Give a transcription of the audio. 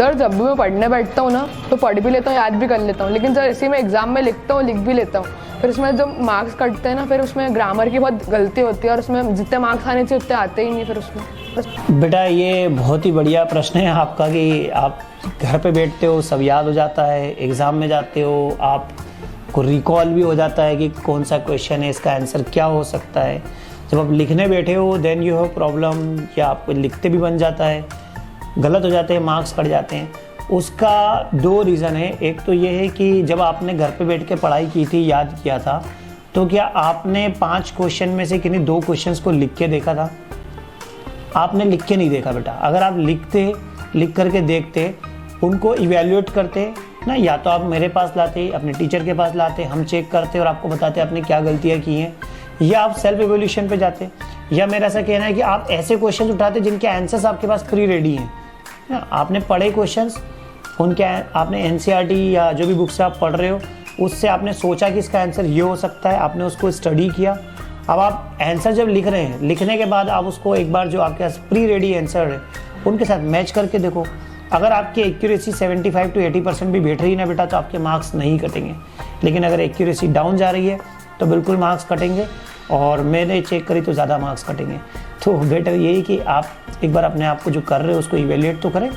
Sir जब भी मैं पढ़ने बैठता हूँ ना तो पढ़ भी लेता हूँ, याद भी कर लेता हूँ, लेकिन सर इसी में एग्जाम में लिखता हूँ, लिख भी लेता हूँ, फिर उसमें जब मार्क्स कटते हैं ना फिर उसमें ग्रामर की बहुत गलती होती है और उसमें जितने मार्क्स आने चाहिए उतने आते ही नहीं फिर उसमें बस। बेटा ये बहुत ही बढ़िया प्रश्न है आपका कि आप घर पे बैठते हो, सब याद हो जाता है, एग्ज़ाम में जाते हो आपको रिकॉल भी हो जाता है कि कौन सा क्वेश्चन है, इसका आंसर क्या हो सकता है। जब आप लिखने बैठे हो देन यू हैव प्रॉब्लम, या आपको लिखते भी बन जाता है, गलत हो जाते हैं, मार्क्स कट जाते हैं। उसका दो रीज़न है। एक तो ये है कि जब आपने घर पे बैठ के पढ़ाई की थी, याद किया था, तो क्या आपने 5 क्वेश्चन में से किन्हीं 2 क्वेश्चंस को लिख के देखा था? आपने लिख के नहीं देखा बेटा। अगर आप लिख करके देखते, उनको इवेल्युएट करते ना, या तो आप मेरे पास लाते, अपने टीचर के पास लाते, हम चेक करते और आपको बताते आपने क्या गलतियाँ की हैं, या आप सेल्फ इवोल्यूशन पे जाते, या मेरा ऐसा कहना है कि आप ऐसे क्वेश्चन उठाते जिनके आंसर्स आपके पास प्री रेडी हैं। आपने पढ़े क्वेश्चंस, उनके आपने एनसीईआरटी या जो भी बुक्स आप पढ़ रहे हो उससे आपने सोचा कि इसका आंसर ये हो सकता है, आपने उसको स्टडी किया। अब आप आंसर जब लिख रहे हैं, लिखने के बाद आप उसको एक बार जो आपके पास प्री रेडी आंसर है उनके साथ मैच करके देखो। अगर आपकी एक्यूरेसी 75 to 80% भी बैठ रही है ना बेटा, तो आपके मार्क्स नहीं कटेंगे। लेकिन अगर एक्यूरेसी डाउन जा रही है तो बिल्कुल मार्क्स कटेंगे, और मैंने चेक करी तो ज़्यादा मार्क्स कटेंगे। तो बेटर यही कि आप एक बार अपने आप को जो कर रहे हो उसको इवेल्युएट तो करें।